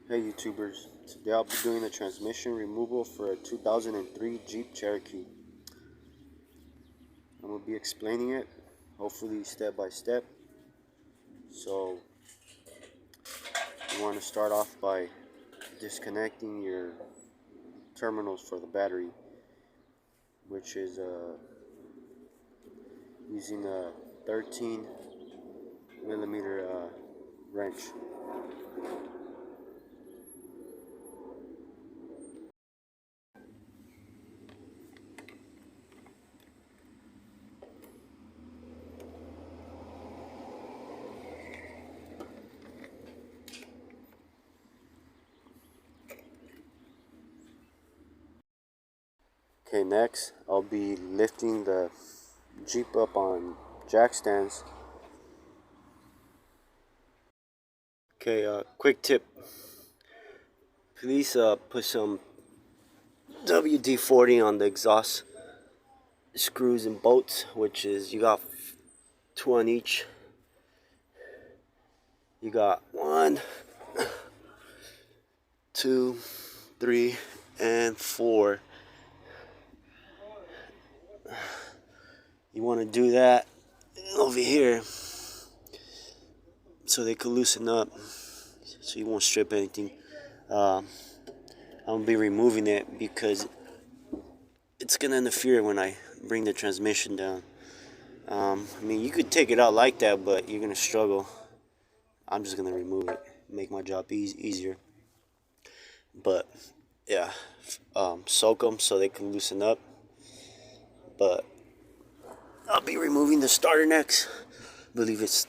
Hey YouTubers, today I'll be doing the transmission removal for a 2003 Jeep Cherokee. I'm going to be explaining it, hopefully step by step. So you want to start off by disconnecting your terminals for the battery, which is using a 13 millimeter wrench. Okay, next I'll be lifting the Jeep up on jack stands. Okay, quick tip. Please put some WD-40 on the exhaust screws and bolts, which is you got 2 on each. You got 1, 2, 3, and 4. You want to do that over here so they can loosen up, so you won't strip anything. I'm gonna be removing it because it's gonna interfere when I bring the transmission down. I mean, you could take it out like that, but you're gonna struggle. I'm just gonna remove it, make my job easier. But yeah, soak them so they can loosen up. But I'll be removing the starter next. I believe it's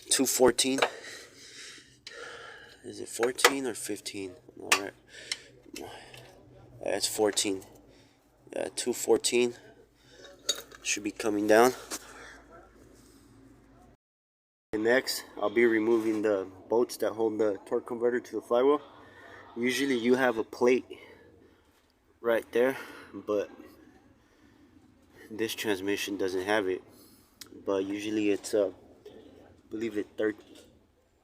214. Is it 14 or 15? All right, it's 14. Yeah, 214 should be coming down. And next, I'll be removing the bolts that hold the torque converter to the flywheel. Usually you have a plate right there, but this transmission doesn't have it. But usually it's I believe it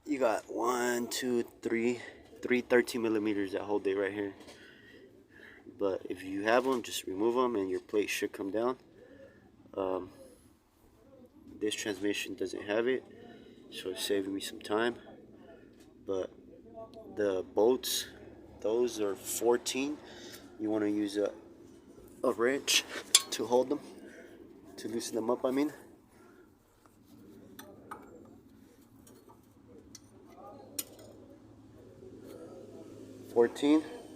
you got 1, 2, 3 13 millimeters that hold it right here. But if you have them, just remove them and your plate should come down. This transmission doesn't have it, so it's saving me some time. But the bolts, those are 14. You want to use a wrench to hold them, to loosen them up, I mean.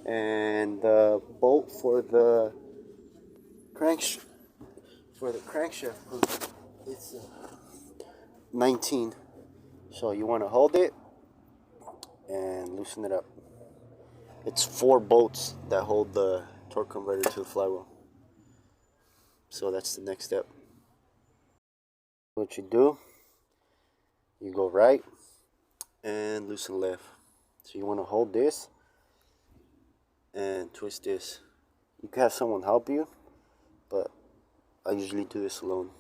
And the bolt for the crankshaft it's 19. So you want to hold it and loosen it up. It's 4 bolts that hold the torque converter to the flywheel. So that's the next step. What you do, you go right and loosen left. So you want to hold this and twist this. You can have someone help you, but I usually do this alone.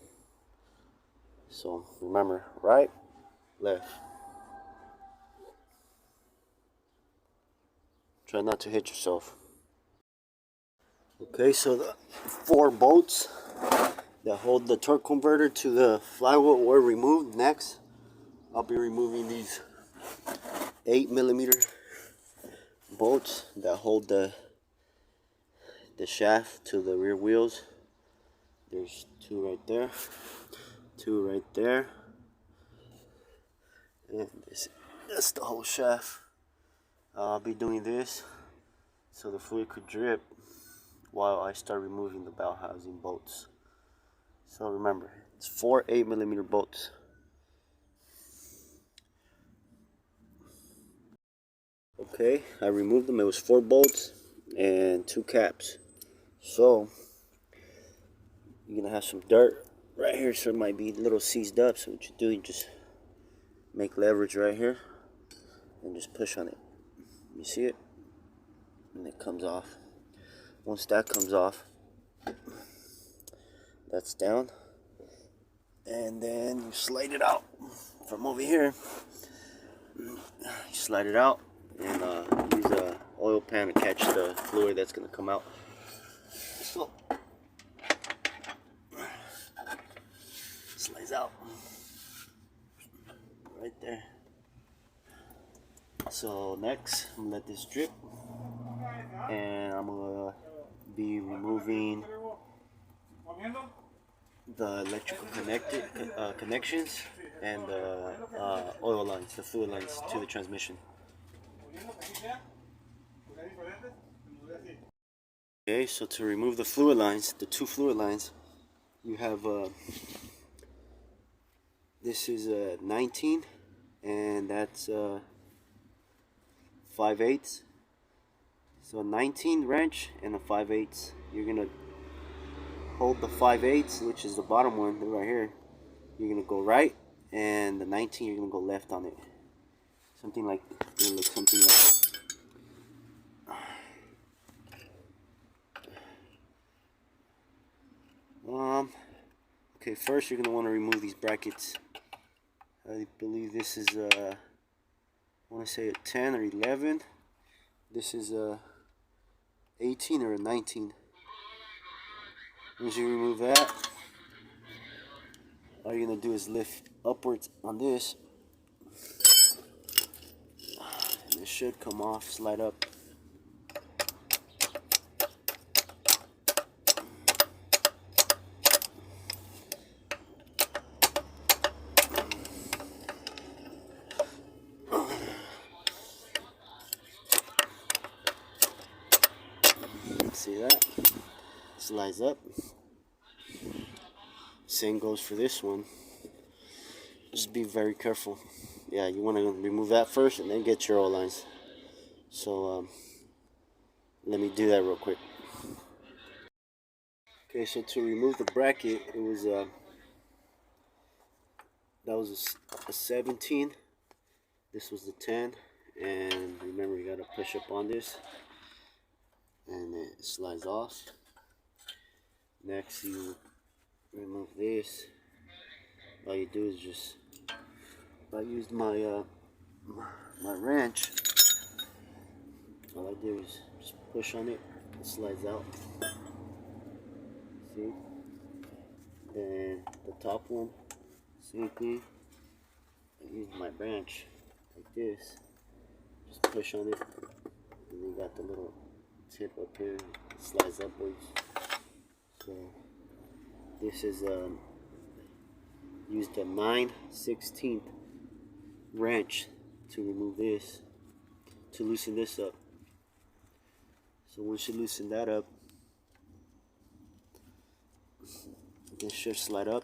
So remember, right, left. Try not to hit yourself. Okay, so the 4 bolts that hold the torque converter to the flywheel were removed. Next, I'll be removing these 8 millimeter bolts that hold the shaft to the rear wheels. There's 2 right there, 2 right there, and that's the whole shaft. I'll be doing this so the fluid could drip while I start removing the bell housing bolts. So remember, it's 4 8 millimeter bolts. Okay, I removed them. It was 4 bolts and 2 caps. So you're gonna have some dirt right here, so it might be a little seized up. So what you do, you just make leverage right here and just push on it. You see it? And it comes off. Once that comes off, that's down. And then you slide it out from over here. You slide it out and use a oil pan to catch the fluid that's gonna come out. So slides out right there. So next, I'm gonna let this drip, and I'm gonna be removing the electrical connections and the oil lines, the fluid lines to the transmission. Okay, so to remove the fluid lines, the two fluid lines, you have this is a 19, and that's 5/8. So a 19 wrench and a 5/8. You're gonna hold the 5/8, which is the bottom one right here. You're gonna go right, and the 19 you're gonna go left on it. Something like, it'll look something like. Okay, first you're gonna want to remove these brackets. I believe this is I want to say a 10 or 11. This is a 18 or a 19. Once you remove that, all you're gonna do is lift upwards on this, and it should come off, slide up. See that? Slides up. Same goes for this one. Just be very careful. Yeah, you want to remove that first and then get your oil lines. So let me do that real quick. Okay, so to remove the bracket, it was that was a 17. This was the 10, and remember you gotta push up on this, and it slides off. Next, you remove this. All you do is just, I used my my wrench. All I do is just push on it, it slides out. See? Then the top one, same thing. I used my branch like this. Just push on it, and you got the little tip up here. It slides upwards. So this is used a 9/16 wrench to remove this, to loosen this up. So once you loosen that up, this should slide up,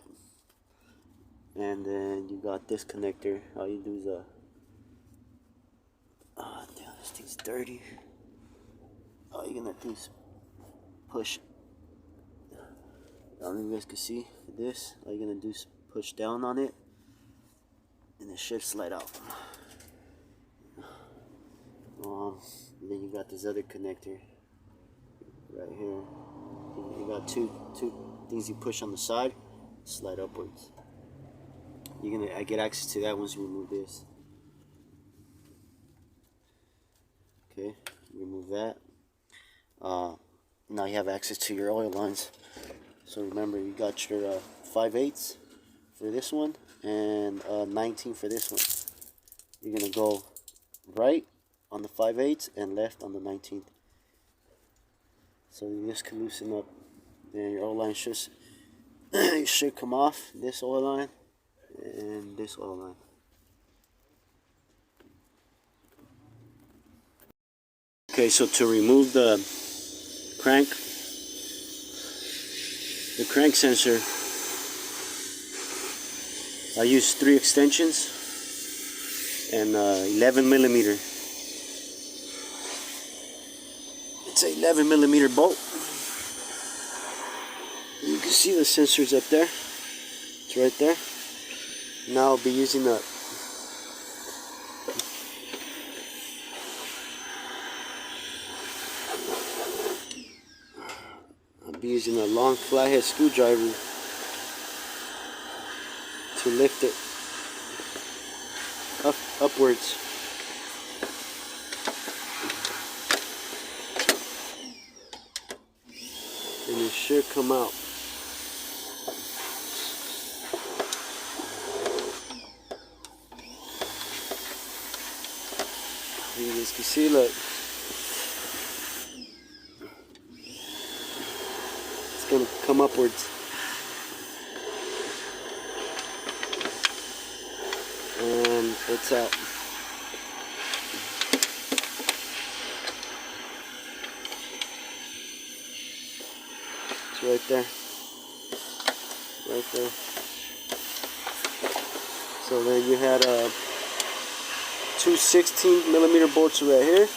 and then you got this connector. All you do is damn, this thing's dirty. All you're gonna do is push. I don't know if you guys can see this. All you're gonna do is push down on it, and it should slide out. Then you got this other connector right here. You got two things you push on the side, slide upwards. I get access to that once you remove this. Okay, remove that. Now you have access to your oil lines. So remember, you got your 5/8 for this one and 19 for this one. You're gonna go right on the 5/8 and left on the 19. So this can loosen up, and your oil line should come off. This oil line and this oil line. Okay, so to remove the crank sensor, I use 3 extensions and 11 millimeter. It's an 11 millimeter bolt. You can see the sensors up there. It's right there. Now I'll be using a long flathead screwdriver to lift it upwards. come out. You guys can see, look. It's gonna come upwards. And it's out. It's right there. Right there. So then you had two 16mm bolts right here,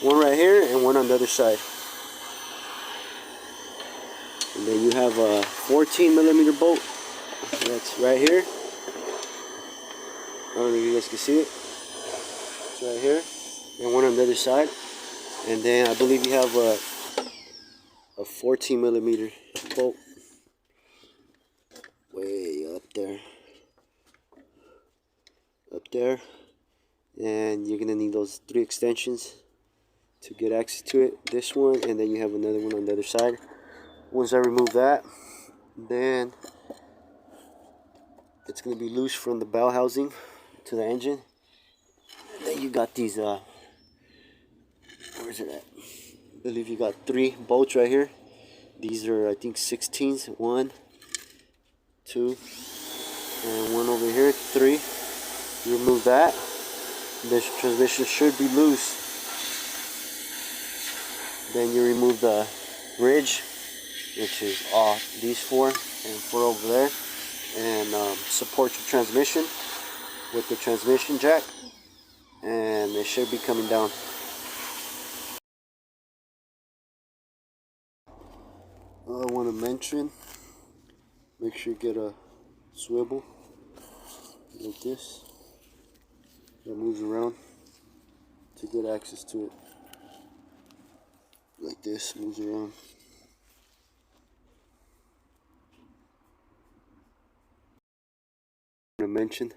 one right here, and one on the other side. And then you have a 14mm bolt that's right here. I don't know if you guys can see it. It's right here, and one on the other side. And then I believe you have a 14mm bolt way up there. Up there. And you're gonna need those 3 extensions to get access to it. This one, and then you have another one on the other side. Once I remove that, then it's gonna be loose from the bell housing to the engine. And then you got these where's it at? I believe you got 3 bolts right here. These are, I think, 16s. 1, 2, and 1 over here. 3. You remove that. This transmission should be loose. Then you remove the bridge, which is off these 4 and 4 over there, and support your transmission with the transmission jack, and it should be coming down. I want to mention, make sure you get a swivel like this that moves around to get access to it. Like this, moves around. I want to mention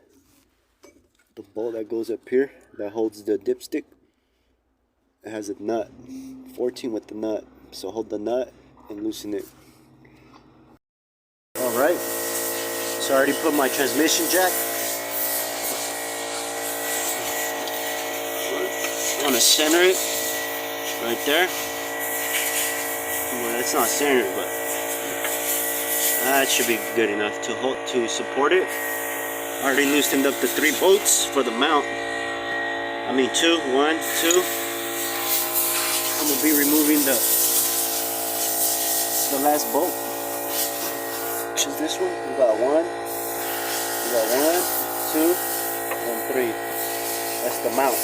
the bolt that goes up here that holds the dipstick. It has a nut, 14 with the nut. So hold the nut and loosen it. Alright, so I already put my transmission jack. I'm gonna center it right there. Well, it's not centered, but that should be good enough to support it. I already loosened up the 3 bolts for the mount. I mean 2, 1, 2. I'm gonna be removing the last bolt, which is this one. We got 1, 2, and 3. That's the mount.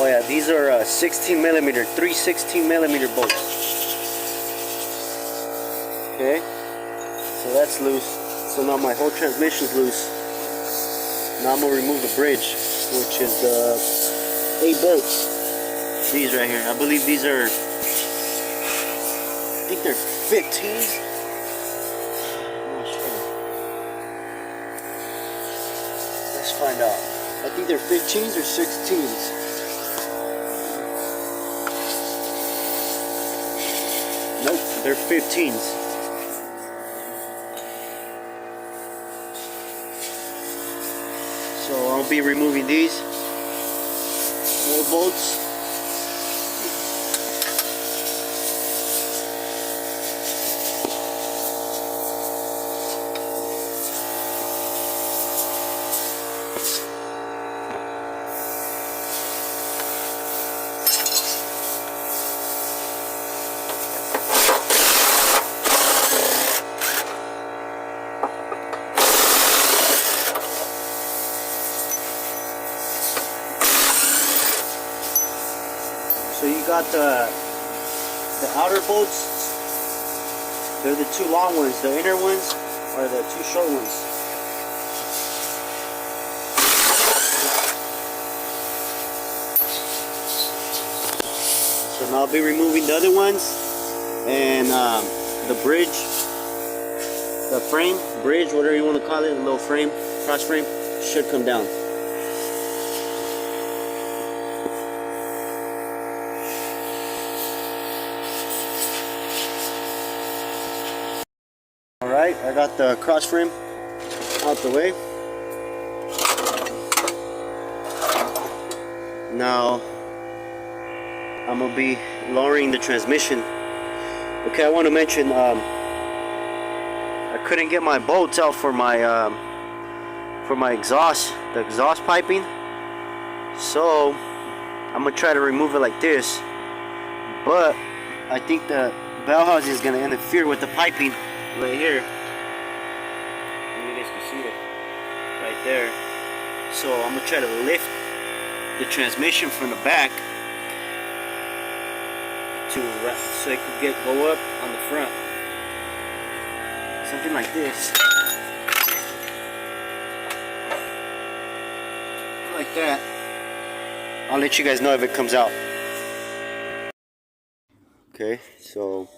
Oh yeah, these are 16mm, 3 16mm bolts. Okay, so that's loose. So now my whole transmission's loose. Now I'm gonna remove the bridge, which is 8 bolts. These right here. I believe these are, I think they're 15s. I'm not sure. Let's find out. I think they're 15s or 16s. Nope, they're 15s. So I'll be removing these 4 bolts. So you got the outer bolts. They're the 2 long ones. The inner ones are the 2 short ones. And I'll be removing the other ones, and the bridge, the frame, bridge, whatever you want to call it, the little frame, cross frame, should come down. Alright, I got the cross frame out the way. Now I'm gonna be lowering the transmission. Okay, I want to mention I couldn't get my bolts out for my exhaust, the exhaust piping. So I'm gonna try to remove it like this, but I think the bell housing is gonna interfere with the piping right here. You guys can see it right there. So I'm gonna try to lift the transmission from the back to so it could go up on the front, something like this, like that. I'll let you guys know if it comes out. Okay, so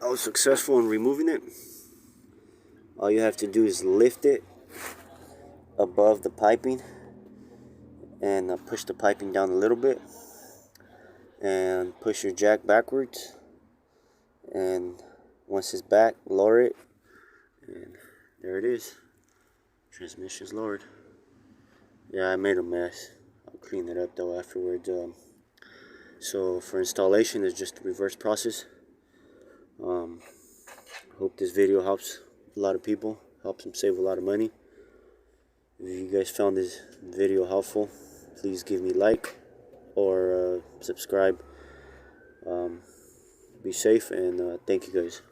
I was successful in removing it. All you have to do is lift it above the piping and push the piping down a little bit and push your jack backwards, and once it's back, lower it, and there it is. Transmission's lowered. Yeah, I made a mess. I'll clean it up though afterwards. So for installation, it's just a reverse process. Hope this video helps a lot of people, helps them save a lot of money. If you guys found this video helpful, please give me a like or subscribe. Be safe, and thank you guys.